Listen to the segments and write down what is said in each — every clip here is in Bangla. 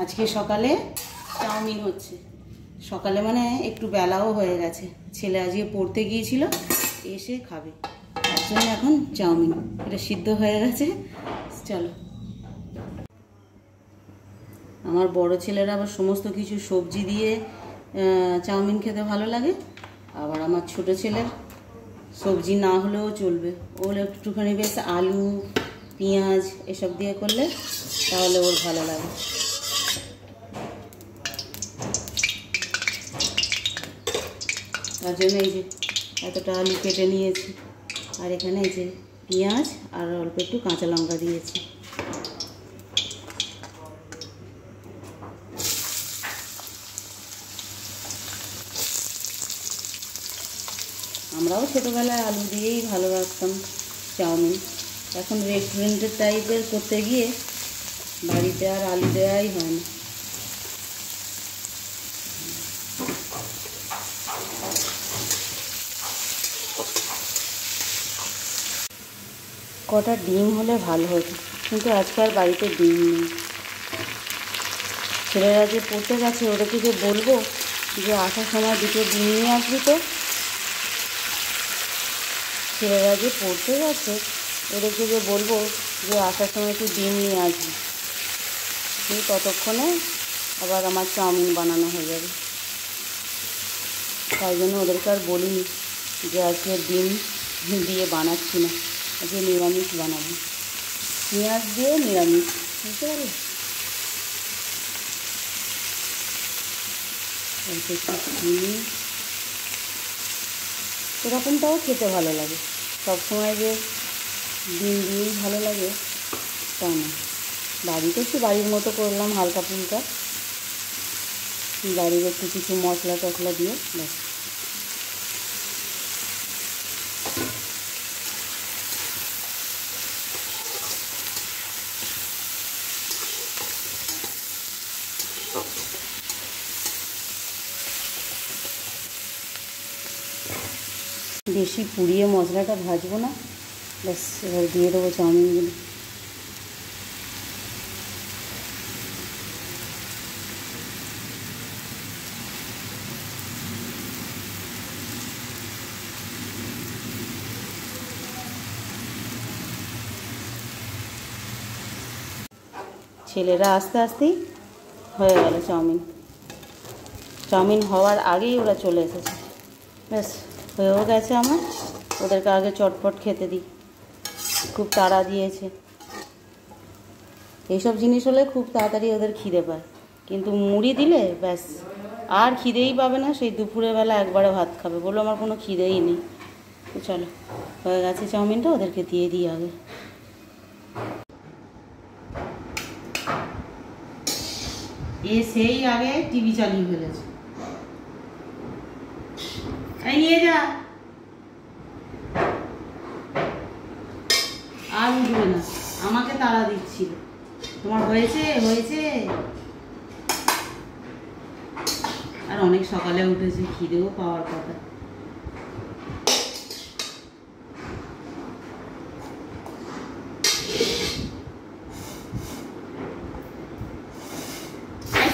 আজকে সকালে চাউমিন হচ্ছে। সকালে মানে একটু বেলাও হয়ে গেছে, ছেলে আজকে পড়তে গিয়েছিল, এসে খাবে, তার জন্য এখন চাউমিন। এটা সিদ্ধ হয়ে গেছে। চলো, আমার বড় ছেলেরা আবার সমস্ত কিছু সবজি দিয়ে চাউমিন খেতে ভালো লাগে, আবার আমার ছোট ছেলের সবজি না হলেও চলবে, ওর একটুখানি বেশ আলু পেঁয়াজ এসব দিয়ে করলে তাহলে ওর ভালো লাগে। তার জন্য এই যে এতটা আলু কেটে নিয়েছি, আর এখানে এই যে পেঁয়াজ আর অল্প একটু কাঁচা লঙ্কা দিয়েছি। আমরাও ছোটোবেলায় আলু দিয়েই ভালোবাসতাম চাউমিন, এখন রেস্টুরেন্টের টাইপের করতে গিয়ে বাড়িতে আর আলু দেওয়াই হয় না। কটা ডিম হলে ভালো হতো, কিন্তু আজকাল বাড়িতে ডিম নেই। ছেলেরা যে পড়তে গেছে, ওদেরকে যে বলবো যে আসার সময় দুটো ডিম নিয়ে আসবি, তো ছেলেরা যে পড়তে গেছে ওদেরকে যে বলবো যে আসার সময় একটু ডিম নিয়ে আসবি, কিন্তু ততক্ষণে আবার আমার চাউমিন বানানো হয়ে যাবে। তাই জন্য ওদেরকে আর বলিনি যে আজকে ডিম দিয়ে বানাচ্ছি না, আজকে নিরামিষ বানাবো, পেঁয়াজ দিয়ে নিরামিষ, বুঝতে পারলে? এরকমটাও খেতে ভালো লাগে, সবসময় যে ডিম দিয়েই ভালো লাগে তা না। বাড়িতে একটু বাড়ির মতো করলাম, হালকা ফুলকা বাড়ির একটু কিছু মশলা টশলা দিয়ে, ব্যাস। বেশি পুড়িয়ে মশলাটা ভাজবো না, ব্যাস এবার দিয়ে দেবো চাউমিনগুলো। ছেলেরা আস্তে আস্তেই হয়ে গেল চাউমিন, চাউমিন হওয়ার আগেই ওরা চলে এসেছে, ব্যাস হয়েও গেছে আমার। ওদেরকে আগে চটপট খেতে দিই, খুব তাড়া দিয়েছে। এইসব জিনিস হলে খুব তাড়াতাড়ি ওদের খিদে পায়, কিন্তু মুড়ি দিলে ব্যাস আর খিদেই পাবে না, সেই দুপুরের বেলা একবারে ভাত খাবে, বললো আমার কোনো খিদেই নেই। তো চলো, হয়ে গেছে চাউমিনটা, ওদেরকে দিয়ে দিই আগে। সেই আগে টিভি চালিয়ে ফেলেছে, এই নিয়ে যা, আর উঠবে না, আমাকে তাড়া দিচ্ছিল, তোমার হয়েছে হয়েছে। আর অনেক সকালে উঠেছে, খিদেও পাওয়ার কথা।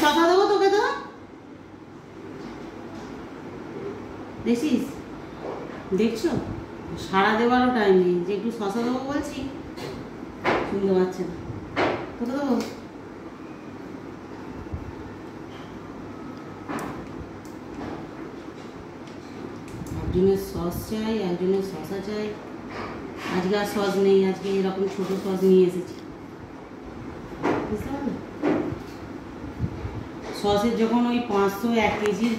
শশা দেবো তোকে, তো দেখছিস, দেখছো সারা দেওয়ারও টাইম নেই, যে একটু শশা দেবো বলছি শুনতে পাচ্ছে না। কোথা দেবো? একজনের সস চাই, একজনের শশা চাই। আজকে আর সস নেই, আজকে এরকম ছোটো সস নিয়ে এসেছি, বুঝতে পারলে? সসের যখন ওই 500-1 কেজির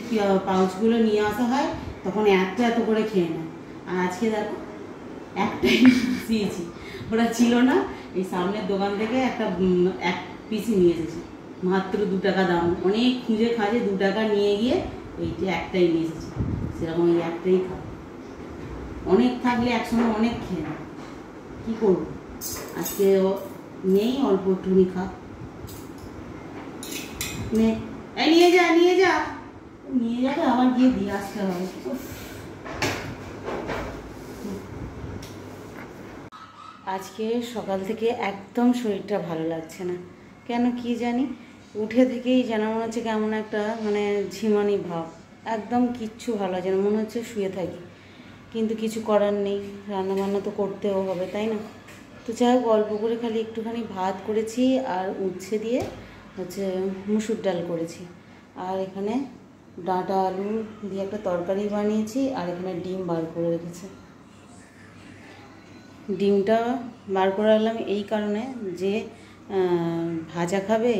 পাউচগুলো নিয়ে আসা হয়, তখন এত এত করে খেয়ে নেয়। আর আজকে দেখো একটাই দিয়েছি, ওরা ছিল না, এই সামনের দোকান থেকে এক পিসই নিয়ে এসেছি, মাত্র 2 টাকা দাম। অনেক খুঁজে খাজে 2 টাকা নিয়ে গিয়ে এইটা একটাই নিয়ে এসেছি, সেরকম এই একটাই খাও। অনেক থাকলে একসঙ্গে অনেক খেয়ে নেয়, কী করবো, আজকে নেই, অল্প একটুখানি খা। নিয়ে যা নিয়ে যা, নিয়ে যাবে আবার গিয়ে দিয়ে আসতে হবে। আজকে সকাল থেকে একদম শরীরটা ভালো লাগছে না, কেন কি জানি। উঠে থেকেই যেন মনে হচ্ছে কেমন একটা মানে ঝিমানি ভাব, একদম কিচ্ছু ভালো যেন মনে হচ্ছে শুয়ে থাকি, কিন্তু কিছু করার নেই, রান্নাবান্না তো করতেও হবে তাই না। তো যাই হোক, অল্প করে খালি একটুখানি ভাত করেছি আর উচ্ছে দিয়ে হচ্ছে মুসুর ডাল করেছি, আর এখানে ডাঁটা আলু দিয়ে একটা তরকারি বানিয়েছি, আর এখানে ডিম বার করে রেখেছি। ডিমটা বার করে রাখলাম এই কারণে যে ভাজা খাবে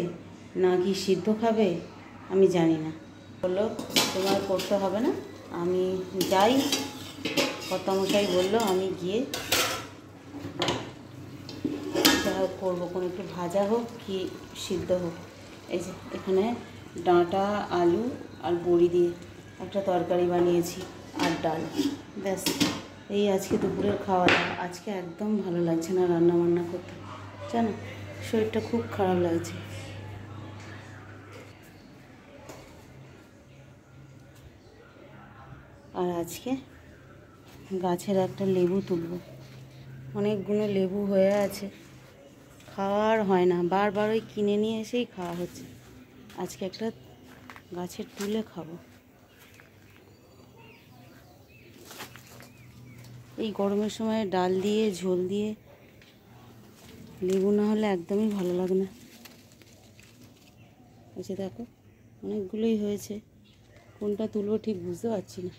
না কি সিদ্ধ খাবে আমি জানি না, বললো তোমার করতে হবে না, আমি যাই, কর্তামশাই বললো আমি গিয়ে যা হোক করবো, কোনো একটু ভাজা হোক কি সিদ্ধ হোক। এই যে এখানে ডাঁটা আলু আর বড়ি দিয়ে একটা তরকারি বানিয়েছি আর ডাল, ব্যাস এই আজকে দুপুরের খাওয়া দাওয়া। আজকে একদম ভালো লাগছে না রান্না বান্না করতে, জানো শরীরটা খুব খারাপ লাগছে। আর আজকে গাছের একটা লেবু তুলব, অনেকগুলো লেবু হয়ে আছে, খাওয়ার হয় না, বারবার ওই কিনে নিয়ে এসেই খাওয়া হচ্ছে। আজকে একটা গাছের তুলে খাবো। এই গরমের সময় ডাল দিয়ে ঝোল দিয়ে লেবু না হলে একদমই ভালো লাগে না। আচ্ছা দেখো অনেকগুলোই হয়েছে, কোনটা তুলবো ঠিক বুঝতে পারছি না।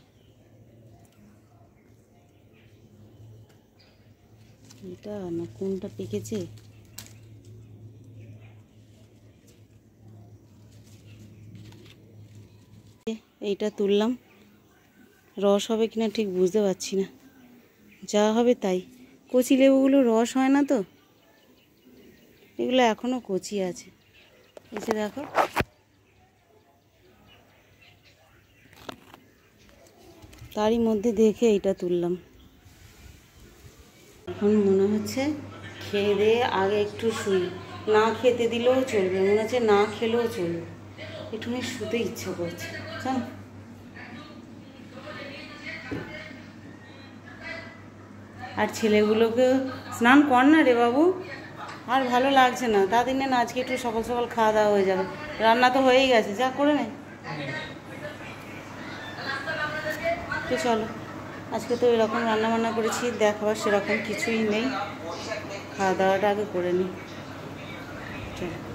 এটা না কোনটা পেকেছে, এইটা তুললাম, রস হবে কিনা ঠিক বুঝতে পারছি না, যা হবে তাই। কচি লেবুগুলো রস হয় না তো, এগুলো এখনো কচি আছে। এসে দেখো তারই মধ্যে দেখে এইটা তুললাম। এখন মনে হচ্ছে খেয়ে দিয়ে আগে একটু শুই, না খেতে দিলেও চলবে, মনে হচ্ছে না খেলেও চলবে, একটুখানি শুতে ইচ্ছে করছে জান। আর ছেলেগুলোকে স্নান কর না রে বাবু, আর ভালো লাগছে না, তা দিনে না আজকে একটু সকাল সকাল খাওয়া দাওয়া হয়ে যাবে, রান্না তো হয়েই গেছে, যা করে নে। তো চলো, আজকে তো এরকম রান্না বান্না করেছি, দেখাবার সেরকম কিছুই নেই, খাওয়া দাওয়াটা আগে করে নিই। চলো।